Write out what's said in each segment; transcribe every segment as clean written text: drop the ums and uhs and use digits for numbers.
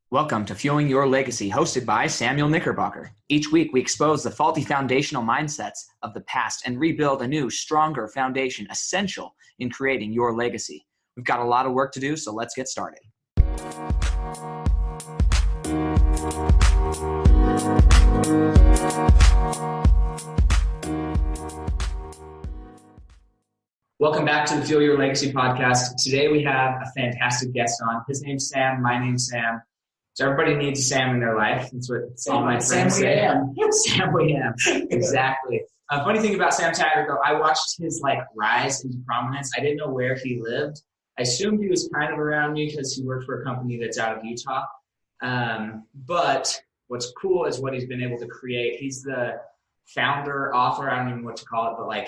Welcome to Fueling Your Legacy, hosted by Samuel Knickerbocker. Each week, we expose the faulty foundational mindsets of the past and rebuild a new, stronger foundation essential in creating your legacy. We've got a lot of work to do, so let's get started. Welcome back to the Fuel Your Legacy podcast. Today we have a fantastic guest on. His name's Sam. My name's Sam. So everybody needs a Sam in their life. That's what all my friends say. Sam we am. Exactly. Funny thing about Sam Taggart, though, I watched his rise into prominence. I didn't know where he lived. I assumed he was kind of around me because he worked for a company that's out of Utah. But what's cool is what he's been able to create. He's the founder, author, I don't even know what to call it, but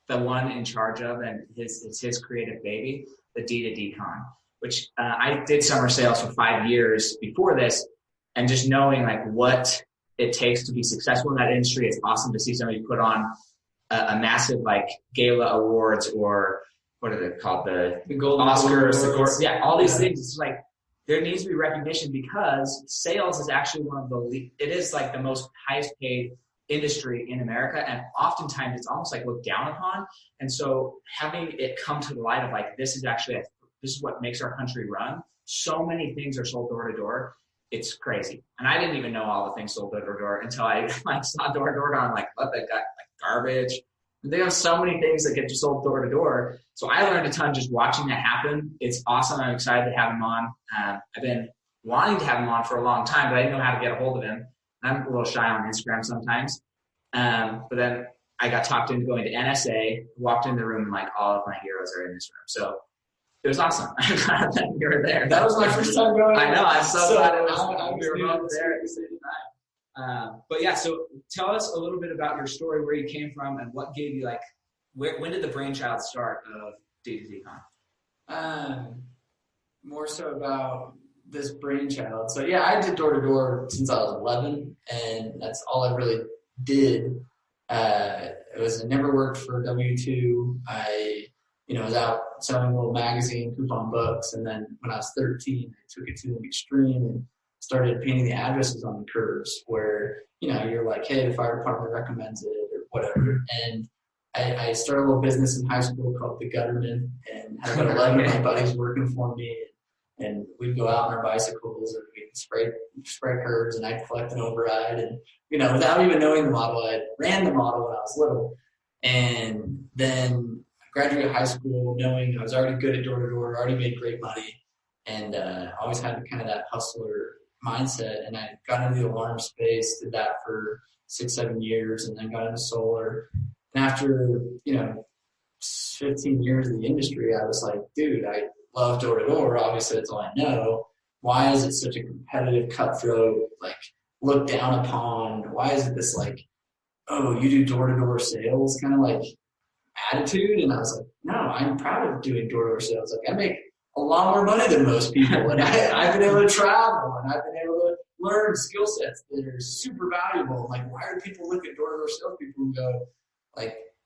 the one in charge of, and it's his creative baby, the D2D Con, which I did summer sales for 5 years before this, and just knowing what it takes to be successful in that industry, it's awesome to see somebody put on a massive gala awards, or what are they called, the Golden Oscars, all these things. It's there needs to be recognition because sales is actually one of the the most highest paid industry in America, and oftentimes it's almost looked down upon. And so having it come to the light of this is what makes our country run. So many things are sold door to door. It's crazy. And I didn't even know all the things sold door to door until I saw door to door. I'm what, they got garbage. They have so many things that get just sold door to door. So I learned a ton just watching that happen. It's awesome. I'm excited to have him on. I've been wanting to have him on for a long time, but I didn't know how to get a hold of him. I'm a little shy on Instagram sometimes. But then I got talked into going to NSA, walked in the room, and all of my heroes are in this room. So it was awesome. I'm glad that you were there. That was my first time going. I know. I'm so glad we were both there at the same time. But yeah, so tell us a little bit about your story, where you came from, and what gave you when did the brainchild start of D2D Con? More so about this brainchild. So yeah, I did door to door since I was 11, and that's all I really did. I never worked for W2. I was out selling a little magazine, coupon books, and then when I was 13, I took it to the extreme and started painting the addresses on the curves where, you're hey, the fire department recommends it or whatever. And I started a little business in high school called The Gutterman, and had about 11 of my buddies working for me. And we'd go out on our bicycles and we'd spray curves, and I'd collect an override. And, without even knowing the model, I ran the model when I was little. And then I graduated high school knowing I was already good at door-to-door, already made great money, and always had kind of that hustler mindset. And I got into the alarm space, did that for 6-7 years, and then got into solar. And after, 15 years in the industry, I was like, dude, I love door-to-door. Obviously, that's all I know. Why is it such a competitive, cutthroat, looked down upon? Why is it this oh, you do door-to-door sales kind of attitude? And I was like, no, I'm proud of doing door-to-door sales. I make a lot more money than most people, and I've been able to travel, and I've been able to learn skill sets that are super valuable. Why do people look at door-to-door salespeople and go,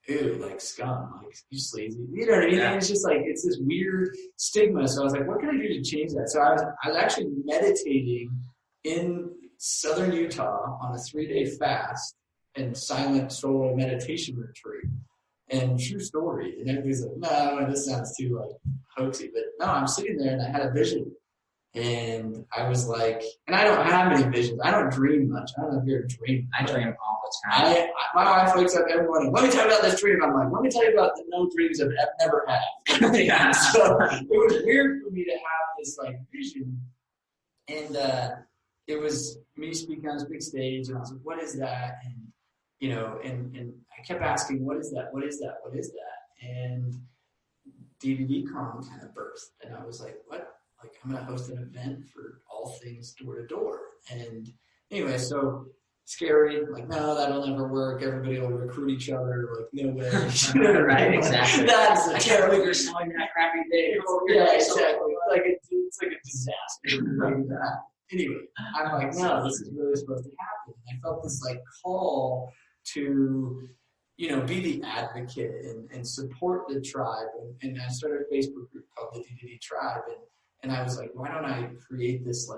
ew, scum, you sleazy? You know what I mean? Yeah. It's just it's this weird stigma. So I was like, what can I do to change that? So I was actually meditating in southern Utah on a 3-day fast and silent solo meditation retreat. And true story. And everybody's like, no, this sounds too hoaxy. But no, I'm sitting there and I had a vision. And I was and I don't have any visions. I don't dream much. I don't know if you're a dreamer. I dream all the time. My wife wakes up every morning, let me tell you about this dream. I'm like, let me tell you about the no dreams I've never had. Yeah. So it was weird for me to have this vision. And it was me speaking on this big stage, and I was like, what is that? And and I kept asking, what is that? What is that? What is that? And D2D Con kind of birthed. And I was like, what? I'm going to host an event for all things door to door. And anyway, so scary. No, that'll never work. Everybody will recruit each other. No way. Right, exactly. I can't believe you're selling that crappy thing. Yeah, exactly. It's like a disaster. Anyway, I'm like, no, this is really supposed to happen. I felt this call to, be the advocate and support the tribe. And I started a Facebook group called the D2D Tribe. And I was like, why don't I create this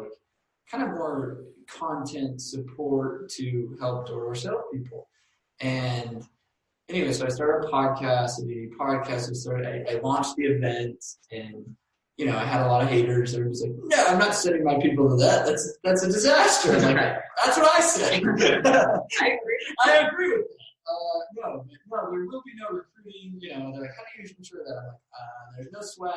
kind of more content support to help door-to-door salespeople. And anyway, so I started a podcast. I launched the event, and I had a lot of haters. They was like, "No, I'm not sending my people to that. That's a disaster." I'm like, that's what I say. I agree with that. No, there will be no recruiting. They're like, how do you ensure that? I'm like, there's no swag.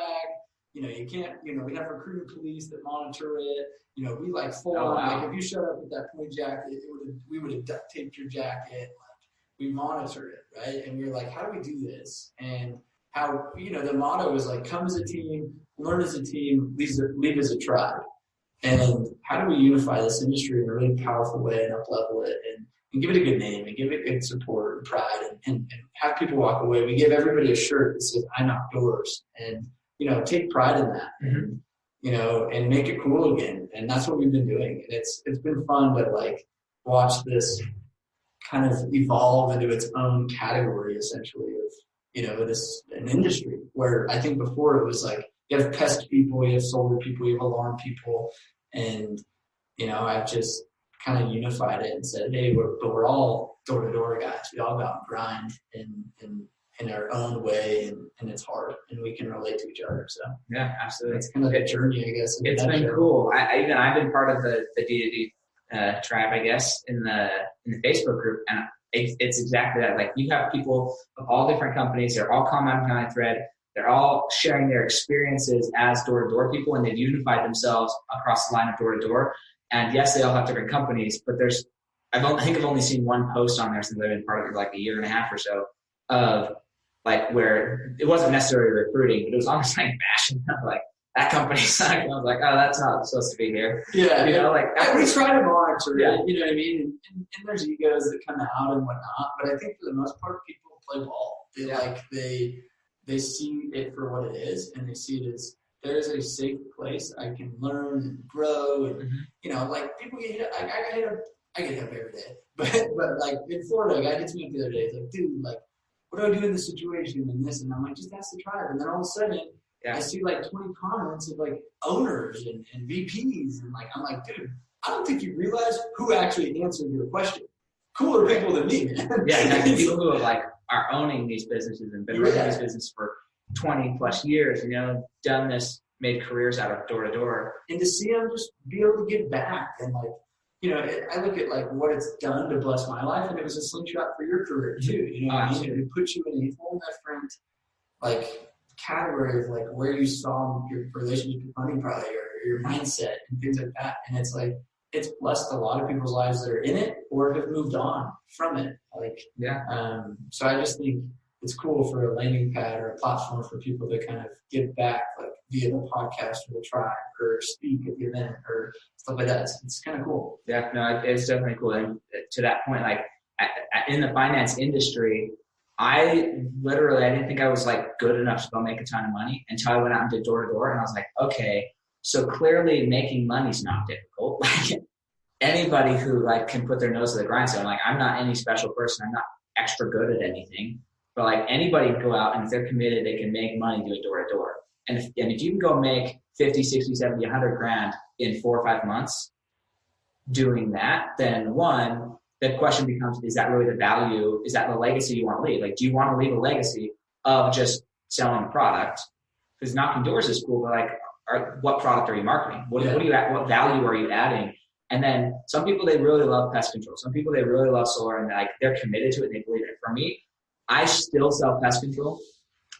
You can't. We have recruiting police that monitor it. We like full on. Wow. Like if you showed up with that point jacket, we would have duct taped your jacket. We monitored it, right? And we were like, how do we do this? And how, the motto is like, come as a team, learn as a team, leave as a tribe. And how do we unify this industry in a really powerful way and up-level it and give it a good name and give it good support and pride and have people walk away? We give everybody a shirt that says, I knock doors, and, take pride in that. And, and make it cool again. And that's what we've been doing. And it's been fun to like watch this kind of evolve into its own category, essentially, of an industry where I think before it was like you have pest people, you have solar people, you have alarm people, and I've just kind of unified it and said, hey, we're all door-to-door guys. We all got to grind in our own way, and it's hard, and we can relate to each other. So yeah, absolutely, it's kind of a journey, I guess. It's been cool. I've been part of the D2D tribe, I guess, in the Facebook group, and it's exactly that. Like, you have people of all different companies. They're all common on a thread. They're all sharing their experiences as door-to-door people, and they've unified themselves across the line of door-to-door. And yes, they all have different companies, but I think I've only seen one post on there since I've been part of it, like a year and a half or so, of like where it wasn't necessarily recruiting, but it was almost like bashing them, like, that company sucked. And I was like, oh, that's not supposed to be here. Yeah. We try to monitor it, you know what I mean? And there's egos that come out and whatnot. But I think for the most part, people play ball. They see it for what it is, and they see it as there's a safe place I can learn and grow. And, like people get hit. I get hit up every day. But like in Florida, a guy hits me up the other day. He's like, dude, like, what do I do in this situation and this? And I'm like, just ask the tribe. And then all of a sudden, I see like 20 comments of like owners and VPs, and like I'm like, dude, I don't think you realize who actually answered your question. Cooler people than me, man. Yeah, exactly. People who are owning these businesses and been running these businesses for 20 plus years, done this, made careers out of door to door. And to see them just be able to give back, and like, I look at like what it's done to bless my life, and it was a slingshot for your career too. It put you in a whole different like category of like where you saw your relationship with money probably, or your mindset and things like that. And it's like, it's blessed a lot of people's lives that are in it or have moved on from it. So I just think it's cool for a landing pad or a platform for people to kind of give back, like via the podcast or the tribe, or speak at the event or stuff like that. It's kind of cool. Yeah, no, it's definitely cool. And to that point, like in the finance industry, I didn't think I was like good enough to go make a ton of money until I went out and did door to door, and I was like, okay, so clearly making money's not difficult. Like anybody who like can put their nose to the grindstone, like I'm not any special person, I'm not extra good at anything, but like anybody can go out, and if they're committed, they can make money doing door to door. And if you can go make 50, 60, 70, 100 grand in 4 or 5 months doing that, then one, the question becomes, is that really the value? Is that the legacy you want to leave? Like, do you want to leave a legacy of just selling a product? Because knocking doors is cool, but like, what product are you marketing? What value are you adding? And then some people, they really love pest control. Some people, they really love solar, and like they're committed to it and they believe it. For me, I still sell pest control.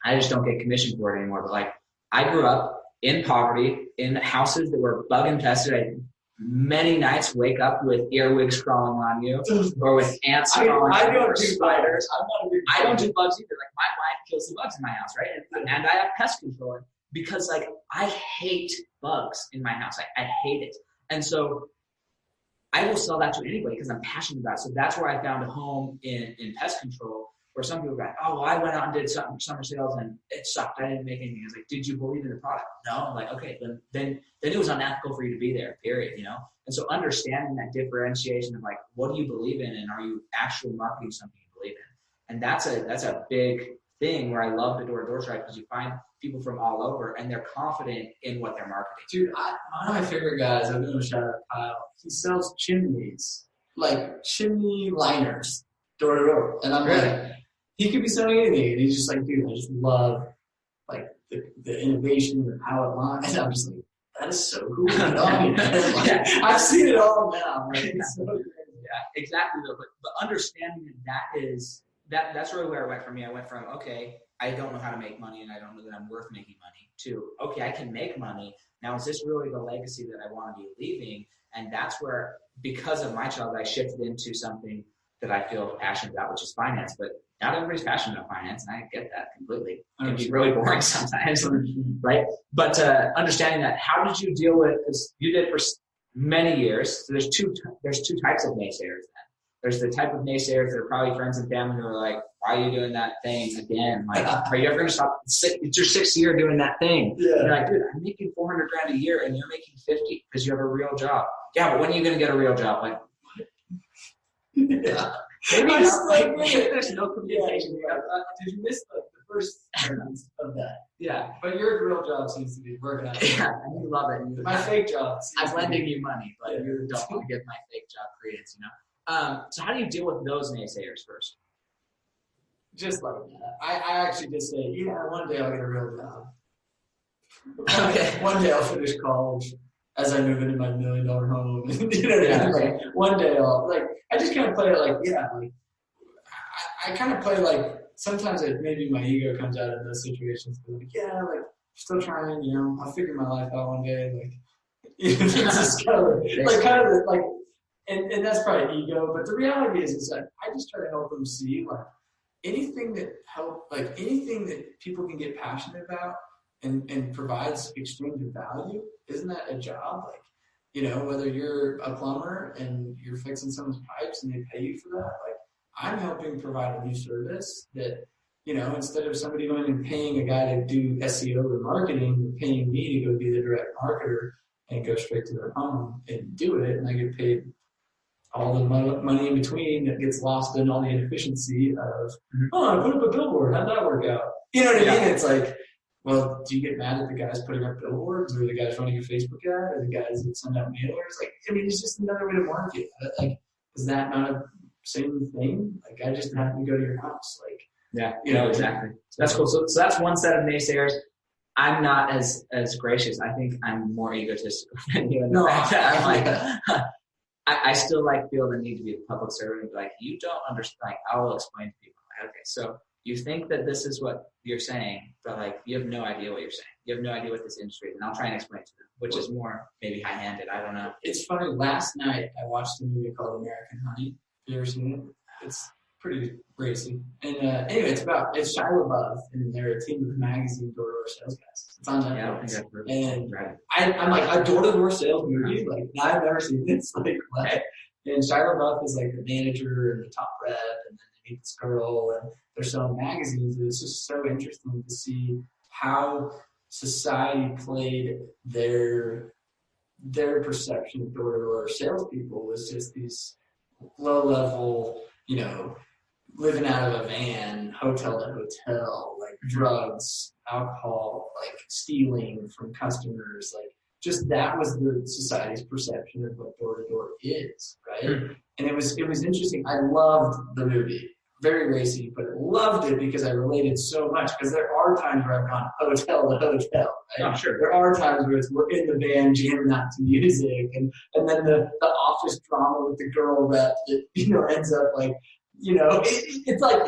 I just don't get commission for it anymore. But like, I grew up in poverty, in houses that were bug infested. I many nights wake up with earwigs crawling on you, or with ants crawling on you, or spiders. I don't do bugs either. Like, my wife kills the bugs in my house, right? And I have pest control because like I hate bugs in my house. I hate it. And so I will sell that to anybody because I'm passionate about it. So that's where I found a home in pest control, where some people are like, oh, well, I went out and did summer sales and it sucked. I didn't make anything. I was like, did you believe in the product? No. I'm like, okay, then it was unethical for you to be there, period, And so understanding that differentiation of like, what do you believe in, and are you actually marketing something you believe in? And that's a big thing where I love the door-to-door side because you find people from all over and they're confident in what they're marketing. Dude, one of my favorite guys, I'm going to shout out Kyle, he sells chimneys, like chimney liners, door to door. And I'm like, he could be selling anything. And he's just like, dude, I just love like the innovation and how it lines. And I'm just like, that is so cool. I've seen it all now. Like, it's so crazy. Yeah, exactly. But understanding that's really where it went for me. I went from, okay, I don't know how to make money and I don't know that I'm worth making money, to, okay, I can make money. Now, is this really the legacy that I want to be leaving? And that's where, because of my child, I shifted into something that I feel passionate about, which is finance. But not everybody's passionate about finance, and I get that completely. It can be really boring sometimes, right? But understanding that, how did you deal with, because you did for many years, so there's two types of naysayers then. There's the type of naysayers that are probably friends and family who are like, why are you doing that thing again? Like, are you ever going to stop? It's your 6th year doing that thing. Yeah. You're like, dude, I'm making $400,000 a year and you're making 50 because you have a real job. Yeah, but when are you going to get a real job? Like, yeah. Maybe there's no communication. Yeah. Did you miss the first sentence of that? Yeah. But your real job seems to be working out. Yeah, and you love it. My fake job. I'm lending you money, but you don't want to get my fake job created, you know? So how do you deal with those naysayers first? Just like that. I actually just say, yeah, one day I'll get a real job. Okay. One day I'll finish college as I move into my $1 million home. You know what I mean? Like, one day I'll, like, I just kind of play it like, yeah, like, I kind of play like, sometimes maybe my ego comes out in those situations. But like, yeah, like, still trying, you know, I'll figure my life out one day. Like, you know, it's just kind of like, and that's probably ego. But the reality is that I just try to help them see, like, anything that people can get passionate about and provides exchange of value, isn't that a job? Like, you know, whether you're a plumber and you're fixing someone's pipes and they pay you for that, like, I'm helping provide a new service that, you know, instead of somebody going and paying a guy to do SEO or marketing, they're paying me to go be the direct marketer and go straight to their home and do it, and I get paid all the money in between that gets lost in all the inefficiency of, I put up a billboard. How'd that work out? You know what I mean? It's like, well, do you get mad at the guys putting up billboards, or the guys running a Facebook ad, or the guys that send out mailers? Like, I mean, it's just another way to market. Like, is that not a same thing? Like, I just happen to go to your house. Like, yeah, you know, exactly. That's cool. So that's one set of naysayers. I'm not as gracious. I think I'm more egotistical than you. No, I'm like, I still feel the need to be a public servant and be like, you don't understand. Like, I will explain to people. Okay, so you think that this is what you're saying, but like, you have no idea what you're saying. You have no idea what this industry is, and I'll try and explain it to them, which is more maybe high-handed. I don't know. It's funny. Last night I watched a movie called American Honey. Have you ever seen it? It's pretty racy. And anyway, it's Shia LaBeouf, and they're a team of magazine door-to-door sales guys. It's on Netflix. Yeah, I don't think I've heard and right. I'm like, a door-to-door sales movie. Like, I've never seen this. Like, what? And Shia LaBeouf is like the manager and the top rep, and then they meet this girl, and they're selling magazines. And it's just so interesting to see how society played their perception of door-to-door salespeople was just these low-level, you know, living out of a van, hotel to hotel, like drugs, alcohol, like stealing from customers, like just that was the society's perception of what door to door is, right? Mm-hmm. And it was interesting. I loved the movie, very racy, but I loved it because I related so much. Because there are times where I've gone hotel to hotel. Right? Oh, sure. There are times where we're in the van jamming out to music, and then the office drama with the girl rep that, you know, ends up like, you know, it's like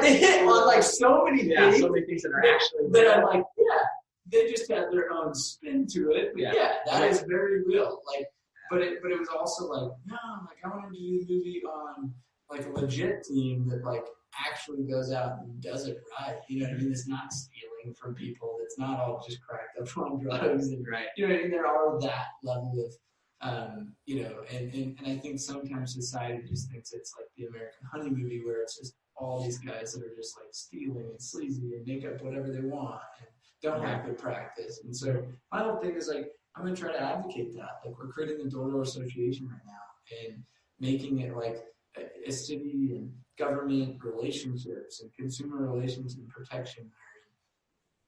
they hit on like so many things. So many things that are actually that I'm like, yeah, they just had their own spin to it. But yeah, that is very real. Like, but it was also like, no, like, I wanted to do a movie on like a legit team that like actually goes out and does it right. You know what I mean? It's not stealing from people. It's not all just cracked up on drugs. And, right. You know what I mean? There are that level of, you know, and I think sometimes society just thinks it's like the American Honey movie where it's just all these guys that are just like stealing and sleazy and make up whatever they want and don't have good practice. And so my whole thing is like, I'm going to try to advocate that. Like, we're creating the Door-to-Door Association right now and making it like a city and government relationships and consumer relations and protection.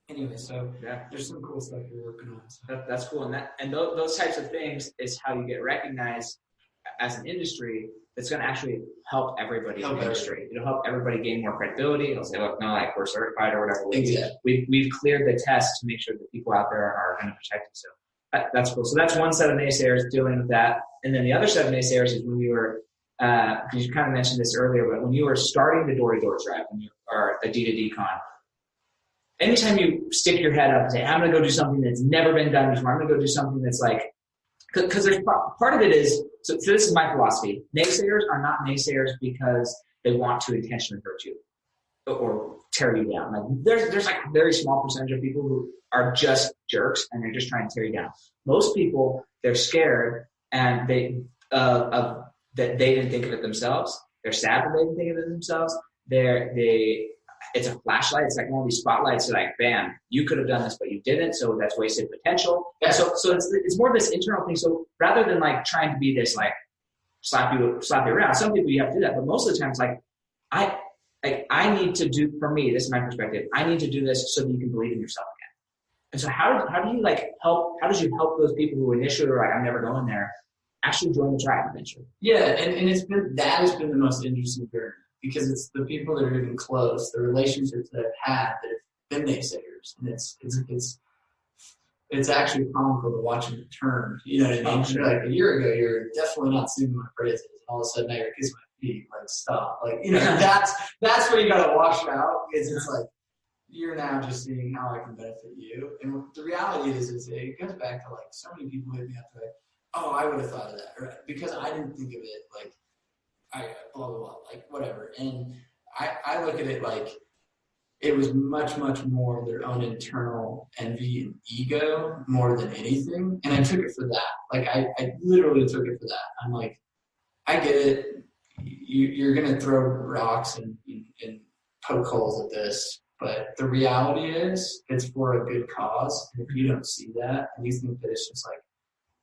Anyway, so there's some cool stuff you're working on. So. That's cool. And those types of things is how you get recognized as an industry that's going to actually help everybody in the industry. It'll help everybody gain more credibility. It'll say, look, no, like we're certified or whatever. We've cleared the test to make sure that people out there are going to protect you. So that's cool. So that's one set of naysayers dealing with that. And then the other set of naysayers is when you were, because you kind of mentioned this earlier, but when you were starting the door-to-door drive, or the D2D con, anytime you stick your head up and say, I'm going to go do something that's never been done before, I'm going to go do something that's like, because there's part of it is, so this is my philosophy. Naysayers are not naysayers because they want to intentionally hurt you or tear you down. Like there's like a very small percentage of people who are just jerks and they're just trying to tear you down. Most people, they're scared and that they didn't think of it themselves. They're sad that they didn't think of it themselves. It's a flashlight. It's like one of these spotlights. So like, bam, you could have done this, but you didn't. So that's wasted potential. And so it's more of this internal thing. So rather than like trying to be this like slap you around, some people you have to do that, but most of the time it's like I need to do, for me, this is my perspective, I need to do this so that you can believe in yourself again. And so how do you like help? How does you help those people who initially are like, I'm never going there, actually join the tribe eventually? Yeah, and that has been the most interesting journey. Because it's the people that are even close, the relationships that I've had that have been naysayers, and it's actually comical to watch them turn. You know what I mean? Sure. Like a year ago, you're definitely not singing my praises, and all of a sudden now you're kissing my feet. Like stop! Like that's what you got to wash out. Because it's like you're now just seeing how I can benefit you, and the reality is it goes back to like so many people hit me up like, oh, I would have thought of that, right? Because I didn't think of it like. Blah, blah, blah, like whatever. And I look at it like it was much, much more their own internal envy and ego more than anything. And I took it for that. Like I literally took it for that. I'm like, I get it. You're going to throw rocks and poke holes at this. But the reality is it's for a good cause. And if you don't see that and you think that it's just like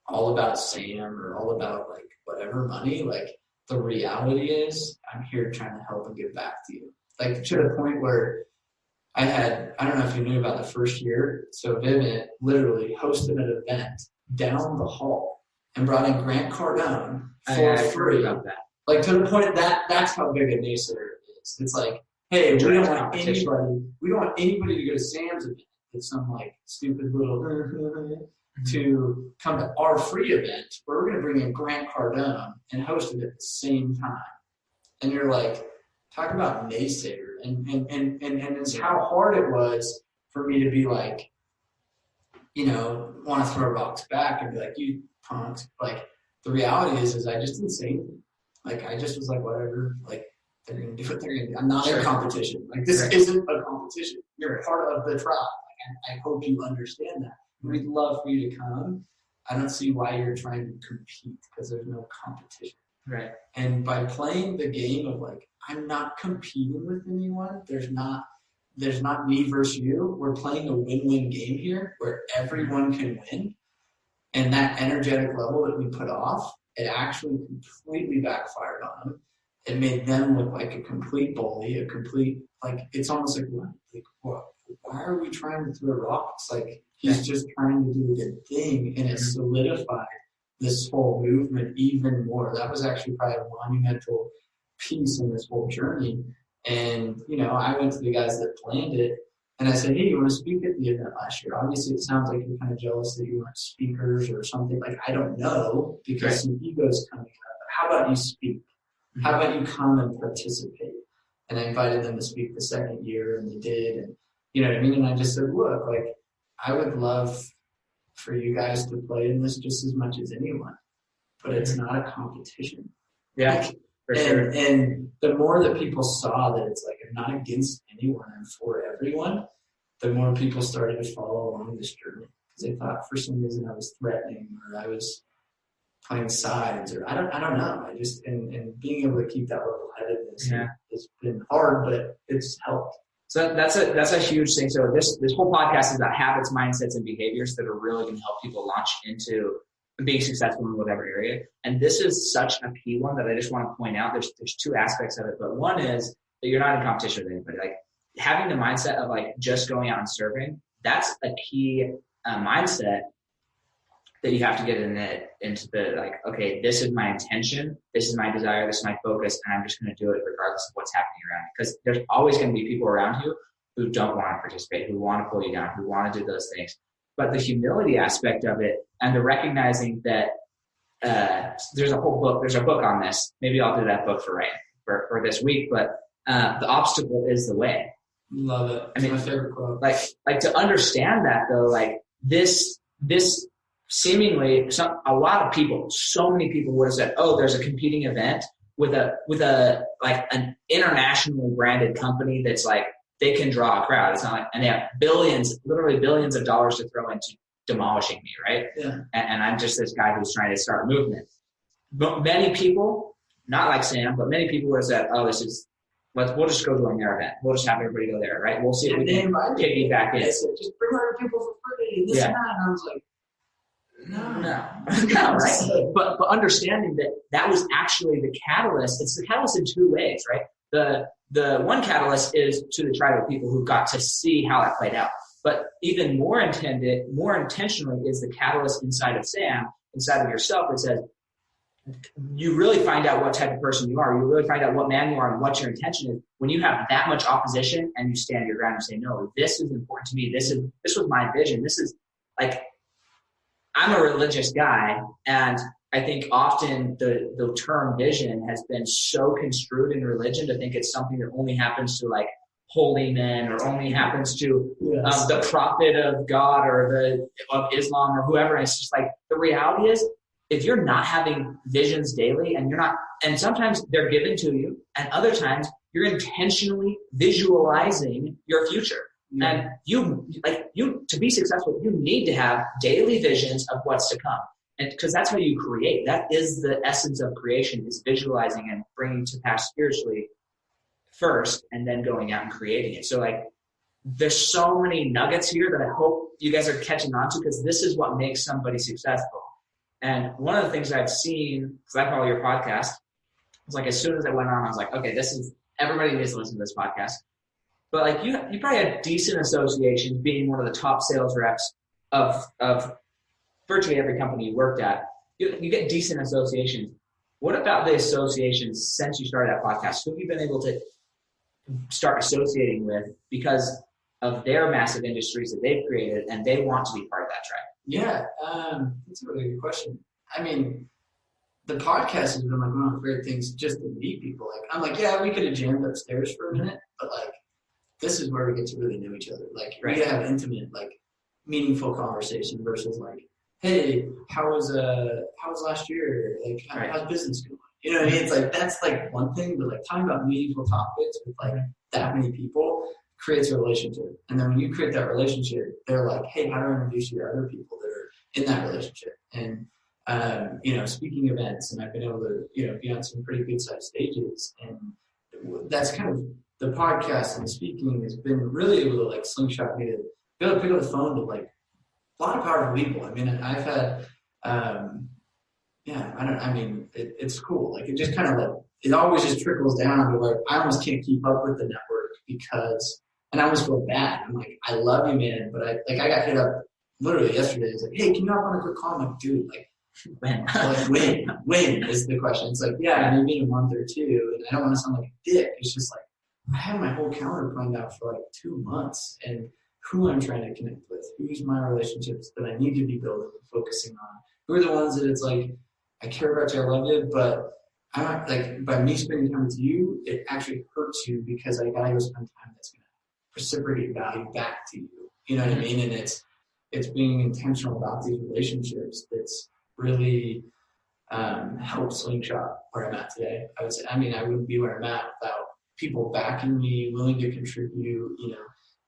all about Sam or all about like whatever money, like, the reality is I'm here trying to help and give back to you. Like to the point where I don't know if you knew about the first year. So Vivint literally hosted an event down the hall and brought in Grant Cardone for free. About that. Like to the point that's how big a naysayer is. It's like, hey, we don't want anybody to go to Sam's event. It's some like stupid little to come to our free event where we're going to bring in Grant Cardone and host it at the same time. And you're like, talk about naysayer. And it's how hard it was for me to be like, want to throw rocks back and be like, you punks. Like the reality is I just didn't say anything. Like I just was like, whatever, like they're going to do what they're going to do. I'm not in competition. Like this isn't a competition. You're part of the tribe. Like, I hope you understand that. We'd love for you to come. I don't see why you're trying to compete because there's no competition. Right. And by playing the game of like, I'm not competing with anyone. There's not me versus you. We're playing a win-win game here where everyone can win. And that energetic level that we put off, it actually completely backfired on them. It made them look like a complete bully, it's almost like what? Why are we trying to throw rocks? Like he's just trying to do a good thing, and it solidified this whole movement even more. That was actually probably a monumental piece in this whole journey. And I went to the guys that planned it, and I said, "Hey, you want to speak at the event last year?" Obviously, it sounds like you're kind of jealous that you weren't speakers or something. Like I don't know because some egos coming up. But how about you speak? How about you come and participate? And I invited them to speak the second year, and they did. And you know what I mean? And I just said, look, like, I would love for you guys to play in this just as much as anyone, but it's not a competition. Yeah, for sure. And the more that people saw that it's like, I'm not against anyone, I'm for everyone, the more people started to follow along this journey. Because they thought for some reason I was threatening or I was playing sides or I don't know. I just, and being able to keep that level-headedness has been hard, but it's helped. So that's a huge thing. So this whole podcast is about habits, mindsets, and behaviors that are really going to help people launch into being successful in whatever area. And this is such a key one that I just want to point out. There's two aspects of it, but one is that you're not in competition with anybody. Like having the mindset of like just going out and serving, that's a key mindset that you have to get into the like, okay, this is my intention, this is my desire, this is my focus, and I'm just going to do it regardless of what's happening around me. Because there's always going to be people around you who don't want to participate, who want to pull you down, who want to do those things. But the humility aspect of it and the recognizing that there's a book on this. Maybe I'll do that book for this week, but the obstacle is the way. Love it. It's my favorite quote. Like to understand that though, like this seemingly a lot of people, so many people would have said, oh, there's a competing event with a like an internationally branded company that's like, they can draw a crowd. It's not like, and they have literally billions of dollars to throw into demolishing me, right? Yeah. And I'm just this guy who's trying to start a movement. But many people, not like Sam, but many people would have said, oh, we'll just go join their event. We'll just have everybody go there, right? We'll see if we can piggyback in. Just bring other people for free, this and that. And I was like, no, right? But understanding that was actually the catalyst. It's the catalyst in two ways, right? The one catalyst is to the tribe of people who got to see how that played out. But even more intentionally is the catalyst inside of Sam, inside of yourself, that says, you really find out what type of person you are. You really find out what man you are and what your intention is when you have that much opposition and you stand your ground and say, no, this is important to me. This was my vision. This is like, I'm a religious guy, and I think often the term vision has been so construed in religion to think it's something that only happens to like holy men or only happens to the prophet of God or of Islam or whoever. And it's just like the reality is, if you're not having visions daily and sometimes they're given to you, and other times you're intentionally visualizing your future. And you to be successful, you need to have daily visions of what's to come. And because that's how you create. That is the essence of creation, is visualizing and bringing to pass spiritually first and then going out and creating it. So like there's so many nuggets here that I hope you guys are catching on to, because this is what makes somebody successful. And one of the things I've seen, because I follow your podcast, was like as soon as I went on, I was like, okay, everybody needs to listen to this podcast. But like you probably had decent associations being one of the top sales reps of virtually every company you worked at. You get decent associations. What about the associations since you started that podcast? Who have you been able to start associating with because of their massive industries that they've created and they want to be part of that tribe? Yeah, that's a really good question. I mean, the podcast has been like one of my favorite things, just to meet people. Like I'm like, yeah, we could have jammed upstairs for a minute, but like this is where we get to really know each other. Like we get to have intimate, like meaningful conversation versus like, hey, how was last year? Like how's business going? You know what I mean? It's like that's like one thing, but like talking about meaningful topics with like that many people creates a relationship. And then when you create that relationship, they're like, hey, how do I introduce you to other people that are in that relationship? And speaking events, and I've been able to, be on some pretty good sized stages. And that's kind of the podcast and speaking has been really able to like slingshot me to be able to pick up the phone to like a lot of powerful people. I mean, I've had, it's cool. Like it just kind of like, it always just trickles down to where I almost can't keep up with the network and I almost feel bad. I'm like, I love you, man. But I got hit up literally yesterday. It's like, hey, can you hop on a quick call? I'm like, dude, like, when is the question? It's like, yeah, maybe in a month or two. And I don't want to sound like a dick. It's just like, I have my whole calendar planned out for like 2 months and who I'm trying to connect with, who's my relationships that I need to be building and focusing on. Who are the ones that it's like, I care about you, I love you, but I'm not like, by me spending time with you, it actually hurts you because I gotta go spend time that's going to reciprocate value back to you. You know what I mean? And it's being intentional about these relationships that's really helped slingshot where I'm at today. I would say, I wouldn't be where I'm at without people backing me, willing to contribute.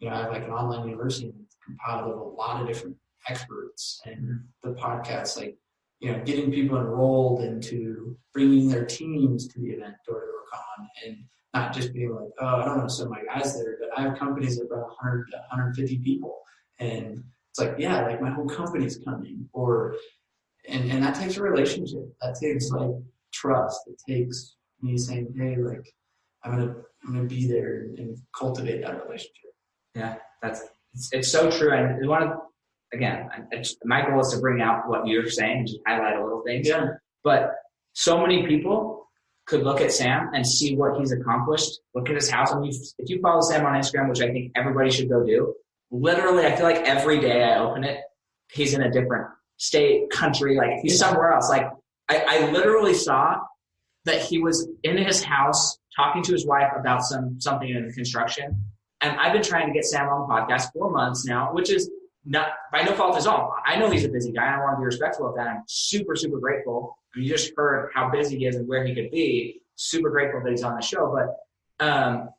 I have like an online university that's compiled of a lot of different experts, and the podcast, like, getting people enrolled into bringing their teams to the event Door-to-Door-Con, and not just being like, oh, I don't want to send my guys there, but I have companies that brought 100 to 150 people. And it's like, yeah, like my whole company's coming. Or And that takes a relationship. That takes like trust. It takes me saying, hey, like I'm gonna be there and cultivate that relationship. Yeah, it's so true. And my goal is to bring out what you're saying and just highlight a little things. Yeah. But so many people could look at Sam and see what he's accomplished. Look at his house. I mean, if you follow Sam on Instagram, which I think everybody should go do, literally, I feel like every day I open it, he's in a different state, country, like he's somewhere else. Like I literally saw that he was in his house talking to his wife about something in construction. And I've been trying to get Sam on the podcast 4 months now, which is not by no fault of his own. I know he's a busy guy, and I want to be respectful of that. I'm super, super grateful. You just heard how busy he is and where he could be. Super grateful that he's on the show. But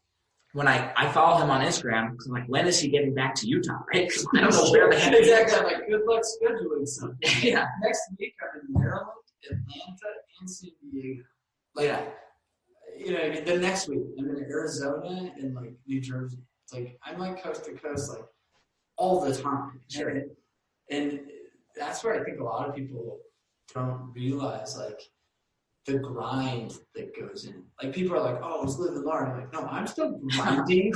when I follow him on Instagram, because I'm like, when is he getting back to Utah, right? Because I don't know where the heck. Exactly. I'm like, good luck scheduling something. Yeah. Next week, I'm in Maryland, Atlanta, and San Diego. Like, the next week, I'm in Arizona and like New Jersey. It's like, I'm like coast to coast, like all the time. Sure. And that's where I think a lot of people don't realize, like, the grind that goes in. Like, people are like, oh, I was living large. I'm like, no, I'm still grinding.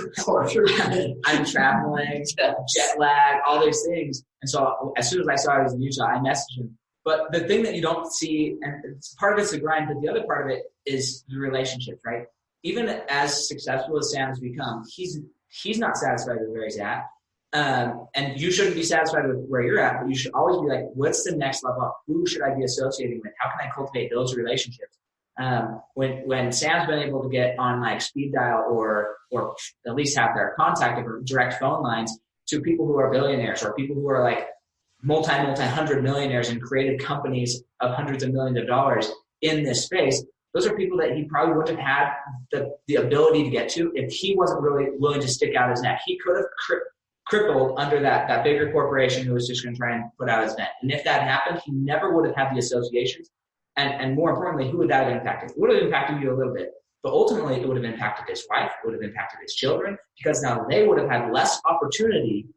I'm traveling, jet lag, all these things. And so as soon as I saw he was in Utah, I messaged him. But the thing that you don't see, and part of it's the grind, but the other part of it is the relationships, right? Even as successful as Sam has become, he's not satisfied with where he's at. And you shouldn't be satisfied with where you're at, but you should always be like, what's the next level up? Who should I be associating with? How can I cultivate those relationships? When Sam's been able to get on like speed dial or at least have their contact or direct phone lines to people who are billionaires or people who are like multi-hundred millionaires and created companies of hundreds of millions of dollars in this space, those are people that he probably wouldn't have had the ability to get to if he wasn't really willing to stick out his neck. He could have crippled under that bigger corporation who was just going to try and put out his net. And if that happened, he never would have had the associations. And more importantly, who would that have impacted? It would have impacted you a little bit. But ultimately, it would have impacted his wife. It would have impacted his children because now they would have had less opportunity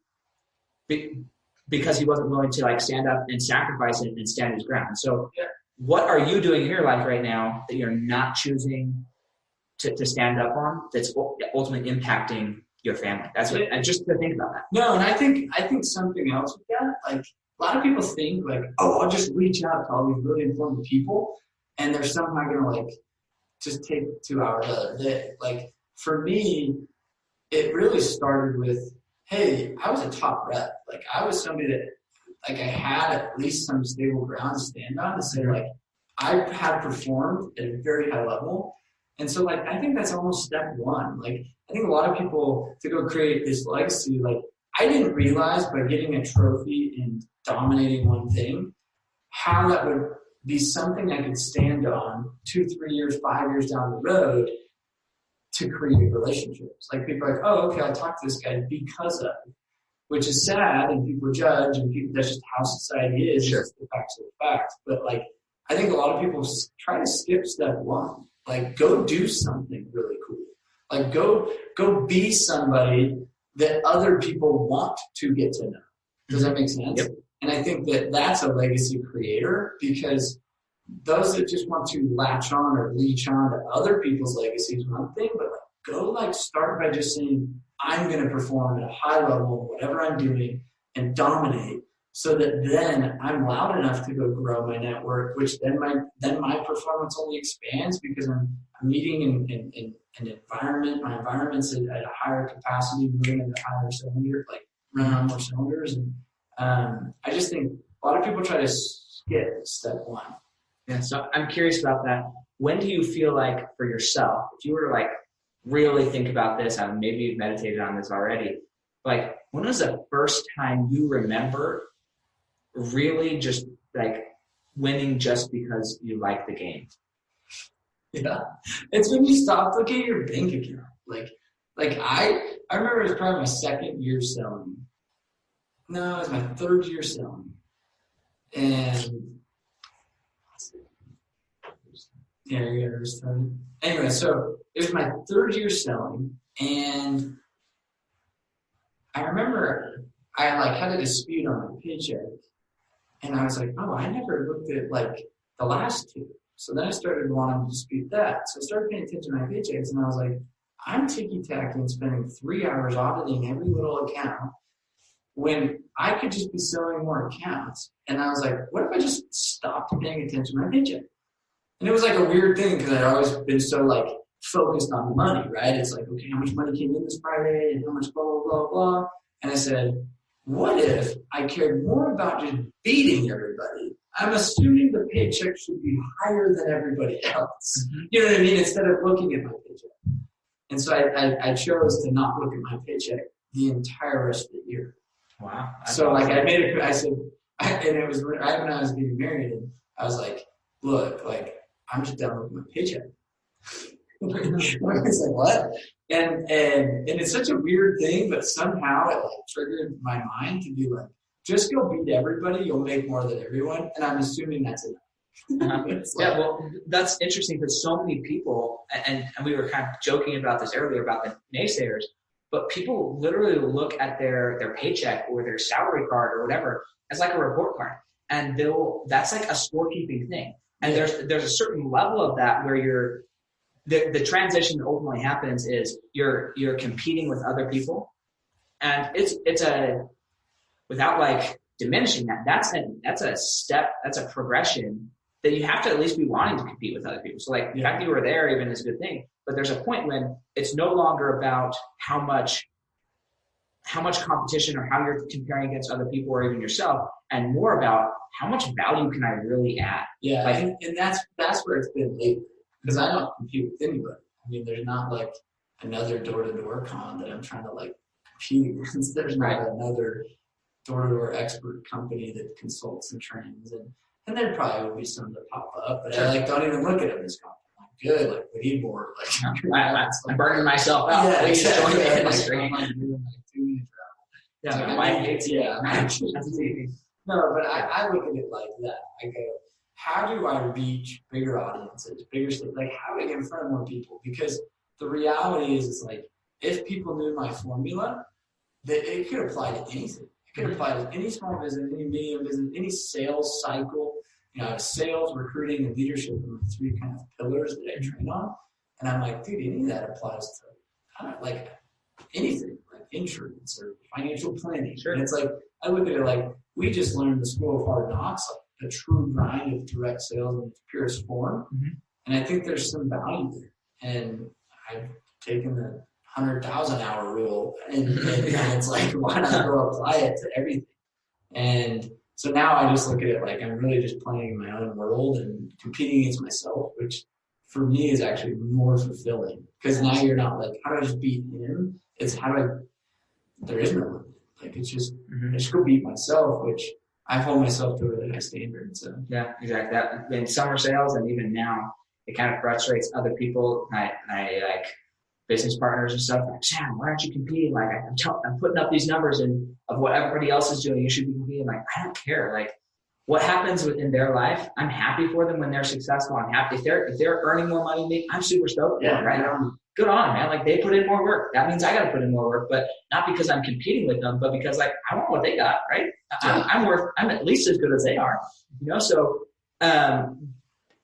because he wasn't willing to like stand up and sacrifice and stand his ground. So what are you doing in your life right now that you're not choosing to stand up on that's ultimately impacting your family? That's what, and just to think about that. No, and I think something else with that, like a lot of people think like, oh, I'll just reach out to all these really important people and they're somehow going to like just take 2 hours out of their day. Like for me, it really started with, hey, I was a top rep. Like I was somebody that like I had at least some stable ground to stand on to say like, I had performed at a very high level. And so like, I think that's almost step one. Like I think a lot of people to go create this legacy, like I didn't realize by getting a trophy and dominating one thing, how that would be something I could stand on 2, 3 years, 5 years down the road to create relationships. Like people are like, oh, okay, I'll talk to this guy because of, which is sad and people judge and people, that's just how society is. Sure. It's the facts are the facts. But like, I think a lot of people try to skip step one. Like go do something really cool. Like go be somebody that other people want to get to know. Does that make sense? Yep. And I think that that's a legacy creator because those that just want to latch on or leech on to other people's legacies is one thing, but like go like start by just saying, I'm going to perform at a high level, whatever I'm doing, and dominate so that then I'm loud enough to go grow my network, which then my performance only expands because I'm meeting in an environment. My environment's at a higher capacity, moving at a higher cylinder, like running on more cylinders. And I just think a lot of people try to skip step one. Yeah, so I'm curious about that. When do you feel like for yourself, if you were to like really think about this, and maybe you've meditated on this already, like when was the first time you remember really just like winning just because you like the game? Yeah, it's when you stop looking at your bank account. Like I remember it was probably my second year selling. No, it was my third year selling. And yeah, you got to start. Anyway, so it was my third year selling, and I remember I like had a dispute on my paycheck, And I was like, oh, I never looked at like the last two. So then I started wanting to dispute that. So I started paying attention to my paychecks, and I was like, I'm ticky-tacky and spending 3 hours auditing every little account when I could just be selling more accounts. And I was like, what if I just stopped paying attention to my paycheck? And it was like a weird thing because I'd always been so like focused on the money, right? It's like, okay, how much money came in this Friday and how much blah, blah, blah, blah. And I said, what if I cared more about just beating everybody? I'm assuming the paycheck should be higher than everybody else. You know what I mean? Instead of looking at my paycheck. And so I chose to not look at my paycheck the entire rest of the year. Wow. So like I said, and it was right when I was getting married, and I was like, look, like I'm just done with my paycheck. I was like, what? And it's such a weird thing, but somehow it like triggered my mind to be like, just go beat everybody, you'll make more than everyone. And I'm assuming that's enough. Yeah, well, that's interesting because so many people, and we were kind of joking about this earlier about the naysayers, but people literally look at their paycheck or their salary card or whatever as like a report card. And that's like a scorekeeping thing. And there's a certain level of that where the transition that ultimately happens is you're competing with other people. And it's without like diminishing that, that's a step, that's a progression that you have to at least be wanting to compete with other people. So like the fact that you were there even is a good thing, but there's a point when it's no longer about how much competition or how you're comparing against other people or even yourself, and more about how much value can I really add. Yeah, like, and that's where it's been lately, because I don't compete with anybody. I mean, there's not like another door-to-door con that I'm trying to like compete against. There's not another door-to-door expert company that consults and trains, and there probably will be some that pop up, but I like don't even look at them as company. I'm good, like we need more. Like I'm burning myself out. Yeah, Please join the industry. Yeah, my hates No, but I look at it like that. I go, how do I reach bigger audiences, bigger stuff? Like, how do I get in front of more people? Because the reality is like, if people knew my formula, that it could apply to anything. It could apply to any small business, any medium business, any sales cycle. You know, I have sales, recruiting, and leadership are the three kind of pillars that I train on. And I'm like, dude, any of that applies to, I don't like anything, like insurance or financial planning. Sure. And it's like, I look at it like, we just learned the School of Hard Knocks, like the true grind of direct sales in its purest form. Mm-hmm. And I think there's some value there. And I've taken the 100,000 hour rule and it's like, why not go apply it to everything? And so now I just look at it like I'm really just playing in my own world and competing against myself, which for me is actually more fulfilling, because now you're not like, how do I just beat him? It's there is no limit. Like it's just, I just go beat myself, which I hold myself to a really high standard. So yeah, exactly. That in summer sales and even now, it kind of frustrates other people. I like business partners and stuff. Like, Sam, why aren't you competing? Like I'm putting up these numbers and of what everybody else is doing. You should be competing. Like I don't care. Like what happens in their life, I'm happy for them when they're successful. I'm happy if they're earning more money than me. I'm super stoked for them, right? Good on, man. Like they put in more work. That means I got to put in more work, but not because I'm competing with them, but because like I want what they got, right? I'm at least as good as they are, you know? So,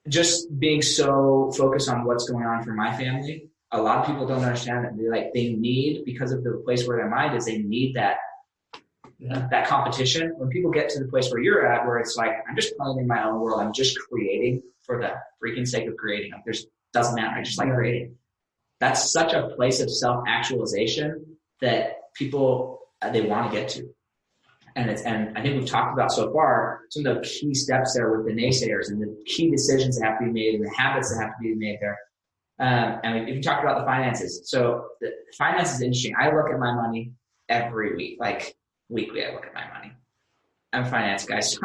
just being so focused on what's going on for my family, a lot of people don't understand that they need, because of the place where their mind is, they need that competition. When people get to the place where you're at, where it's like, I'm just playing in my own world. I'm just creating for the freaking sake of creating. Like doesn't matter. I just like creating. That's such a place of self-actualization that people, they want to get to. And I think we've talked about so far some of the key steps there with the naysayers and the key decisions that have to be made and the habits that have to be made there. And we talked about the finances. So the finance is interesting. I look at my money every week, like weekly I look at my money. I'm a finance guy, so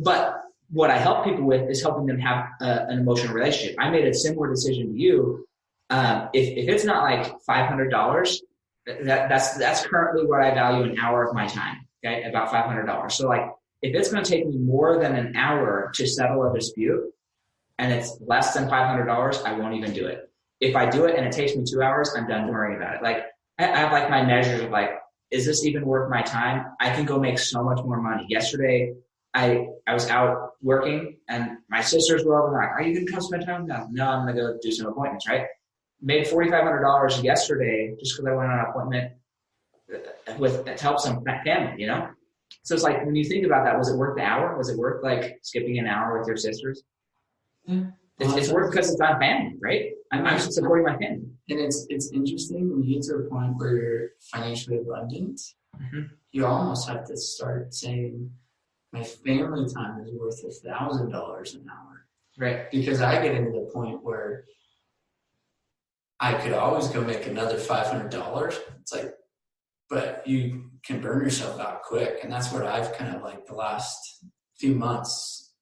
but what I help people with is helping them have an emotional relationship. I made a similar decision to you. If it's not like $500, that's currently what I value an hour of my time. Okay, about $500. So like, if it's going to take me more than an hour to settle a dispute, and it's less than $500, I won't even do it. If I do it and it takes me 2 hours, I'm done worrying about it. Like I have like my measures of like, is this even worth my time? I can go make so much more money. Yesterday, I was out working and my sisters were over like, are you going to come spend time with them? No, I'm going to go do some appointments, right? Made $4,500 yesterday just because I went on an appointment to help some family, you know? So it's like, when you think about that, was it worth the hour? Was it worth like skipping an hour with your sisters? Yeah. It's worth because it's on family, right? I'm supporting my family. And it's interesting when you get to a point where you're financially abundant, you almost have to start saying, my family time is worth $1,000 an hour. Right. Because I get into the point where I could always go make another $500. It's like, but you can burn yourself out quick. And that's what I've kind of like the last few months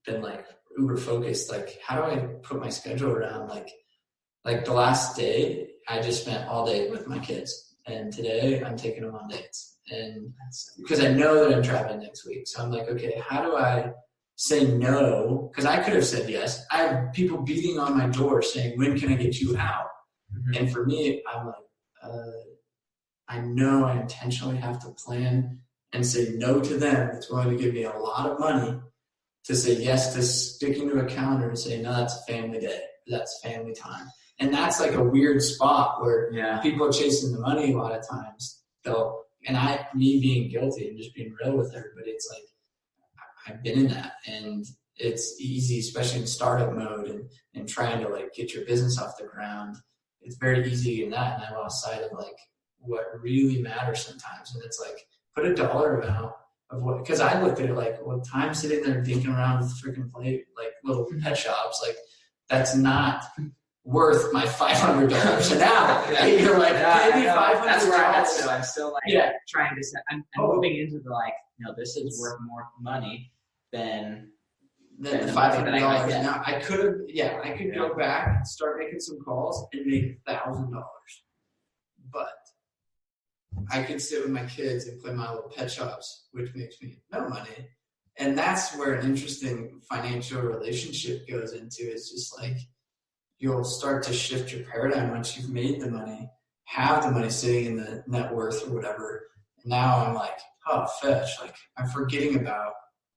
been like uber focused. Like, how do I put my schedule around? Like the last day, I just spent all day with my kids. And today I'm taking them on dates. And because I know that I'm traveling next week. So I'm like, okay, how do I say no? Because I could have said yes. I have people beating on my door saying, when can I get you out? And for me, I'm like, I know I intentionally have to plan and say no to them. It's going to give me a lot of money to say yes to sticking to a calendar and say, no, that's a family day. That's family time. And that's like a weird spot where people are chasing the money a lot of times. Me being guilty and just being real with everybody, it's like, I've been in that. And it's easy, especially in startup mode and trying to like get your business off the ground. It's very easy in that. And I lost sight of like what really matters sometimes. And it's like, put a dollar amount of what, because I looked at it like, well, time sitting there dinking around with freaking play, like little pet shops, like that's not worth my $500 an hour. Right? You're like, pay me $500. That's where I'm at still. I'm still like trying to, I'm moving into the like, this is worth more money than the $500. Now I could go back and start making some calls and make $1,000. But I could sit with my kids and play my little pet shops, which makes me no money. And that's where an interesting financial relationship goes into. It's just like, you'll start to shift your paradigm once you've made the money, have the money sitting in the net worth or whatever. And now I'm like, oh, fetch. Like, I'm forgetting about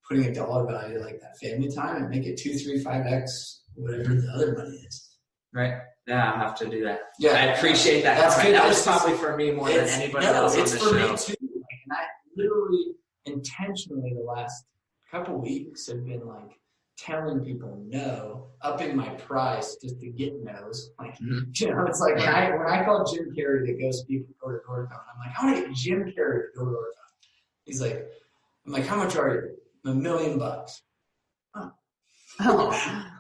putting a dollar value like that family time and make it 2, 3, 5x whatever the other money is. Right. Yeah, I'll have to do that. Yeah, I appreciate that. That's good. That was probably for me more than anybody else on the show. It's for me too. Like, and I literally intentionally the last couple weeks have been like telling people no, upping my price just to get no's. Like, it's like when I call Jim Carrey to go speak at Door to Door Con, I'm like, I want to get Jim Carrey to Door to Door Con. He's like, I'm like, how much are you? $1 million. Oh.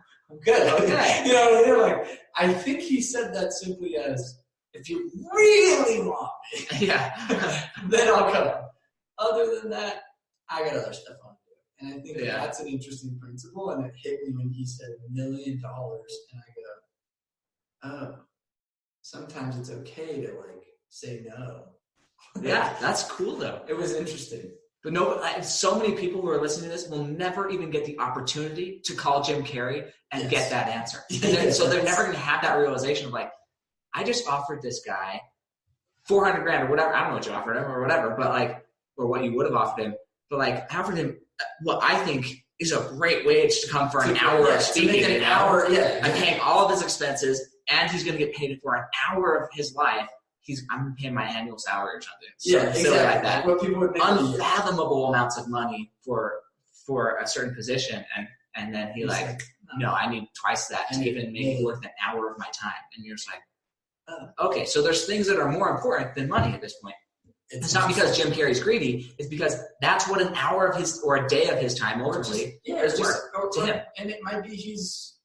Good. Okay. They're like, I think he said that simply as, if you really want me, then I'll come. Other than that, I got other stuff on. And I think that's an interesting principle. And it hit me when he said $1 million. And I go, oh, sometimes it's okay to like say no. Yeah, that's cool though. It was interesting. But so many people who are listening to this will never even get the opportunity to call Jim Carrey and get that answer. So they're never going to have that realization of like, I just offered this guy $400,000 or whatever. I don't know what you offered him or whatever, but like, or what you would have offered him. But like, I offered him what I think is a great wage to come for an hour of speaking. An hour, I'm paying all of his expenses, and he's going to get paid for an hour of his life. I'm paying my annual salary or something. Exactly. Like that. What people would think. Unfathomable amounts of money for a certain position, and then he's like, no, I need twice that to even make it worth an hour of my time. And you're just like, oh, okay, so there's things that are more important than money at this point. It's not because Jim Carrey's greedy. It's because that's what an hour of his or a day of his time ultimately is worth to him. And it might be he's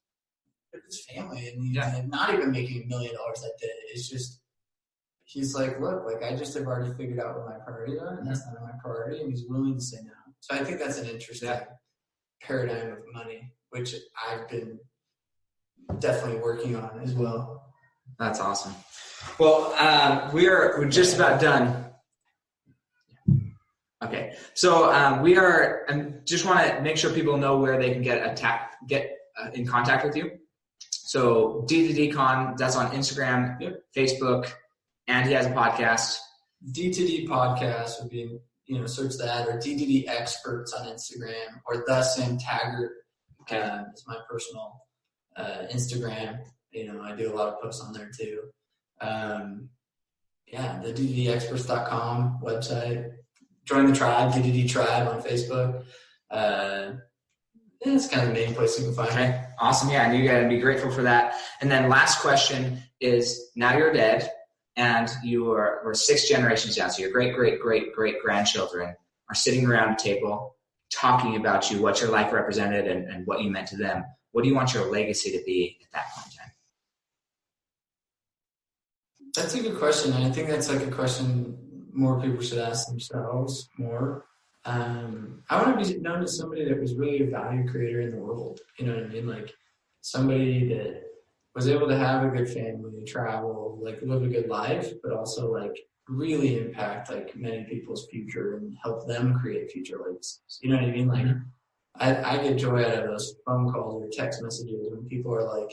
with his family and he's not even making $1 million that day. It's just he's like, look, like I just have already figured out what my priorities are, and that's not my priority, and he's willing to say no. So I think that's an interesting paradigm of money, which I've been definitely working on as well. That's awesome. Well, we're just about done. Okay, so we are. I just want to make sure people know where they can get in contact with you. So D2D Con, that's on Instagram, Facebook, and he has a podcast. D2D podcast would be search that, or DDD Experts on Instagram, or the Sam Taggart is my personal Instagram. I do a lot of posts on there too. The DDDexperts.com website. Join the tribe, DDD Tribe on Facebook. It's kind of the main place you can find me. Awesome. Yeah, and you got to be grateful for that. And then last question is, now you're dead, and we're 6 generations down. So your great-great-great-great-grandchildren are sitting around a table talking about you, what your life represented, and what you meant to them. What do you want your legacy to be at that point in time? That's a good question. And I think that's like a question more people should ask themselves more. I want to be known as somebody that was really a value creator in the world. You know what I mean? Like somebody that was able to have a good family, travel, like live a good life, but also like really impact like many people's future and help them create future legacies. You know what I mean? Like I get joy out of those phone calls or text messages when people are like,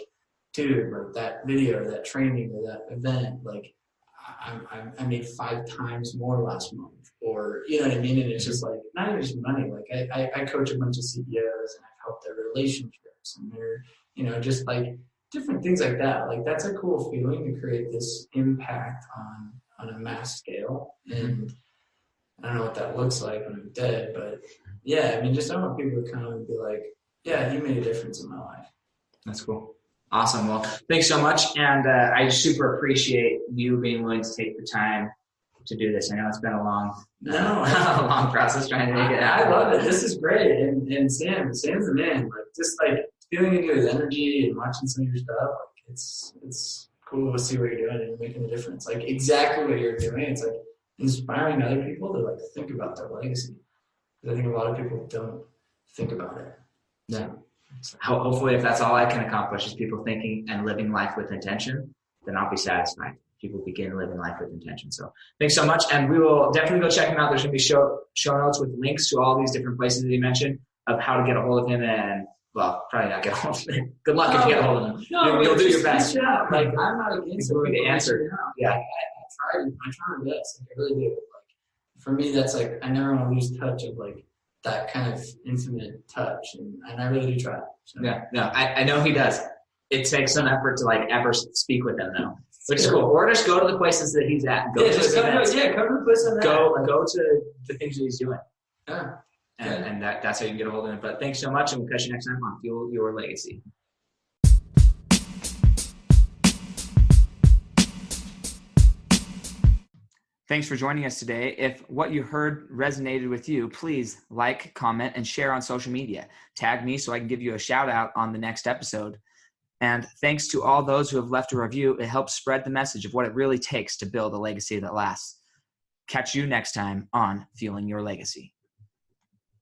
dude, like that video, or that training, or that event, like I made 5 times more last month, or you know what I mean? And it's just like, not even just money. Like I coach a bunch of CEOs and I've helped their relationships and their, just like different things like that. Like that's a cool feeling to create this impact on a mass scale. And I don't know what that looks like when I'm dead, but yeah, I mean, just I want people to come and be like, yeah, you made a difference in my life. That's cool. Awesome. Well, thanks so much. And I super appreciate you being willing to take the time to do this. I know it's been a long process trying to make it happen. I love it. This is great. And Sam's the man. Like just like feeling into his energy and watching some of your stuff, like it's cool to see what you're doing and making a difference. Like exactly what you're doing. It's like inspiring other people to like think about their legacy. Because I think a lot of people don't think about it. Yeah. Hopefully, if that's all I can accomplish is people thinking and living life with intention, then I'll be satisfied. People begin living life with intention. So thanks so much. And we will definitely go check him out. There's going to be show notes with links to all these different places that he mentioned of how to get a hold of him. And well, probably not get a hold of him. Good luck if you get a hold of him. You'll do your best. Like I'm not against it. The answer. Yeah. I try my best. Like I really do. Like for me, that's like, I never want to lose touch of like that kind of intimate touch. And I really do try. So. Yeah. No, I know he does. It takes some effort to like ever speak with him though. Which is cool. Or just go to the places that he's at. Come to the places I'm at. Go to the things that he's doing. Yeah. And that's how you can get a hold of him. But thanks so much, and we'll catch you next time on Fuel Your Legacy. Thanks for joining us today. If what you heard resonated with you, please like, comment, and share on social media. Tag me so I can give you a shout out on the next episode. And thanks to all those who have left a review. It helps spread the message of what it really takes to build a legacy that lasts. Catch you next time on Fueling Your Legacy.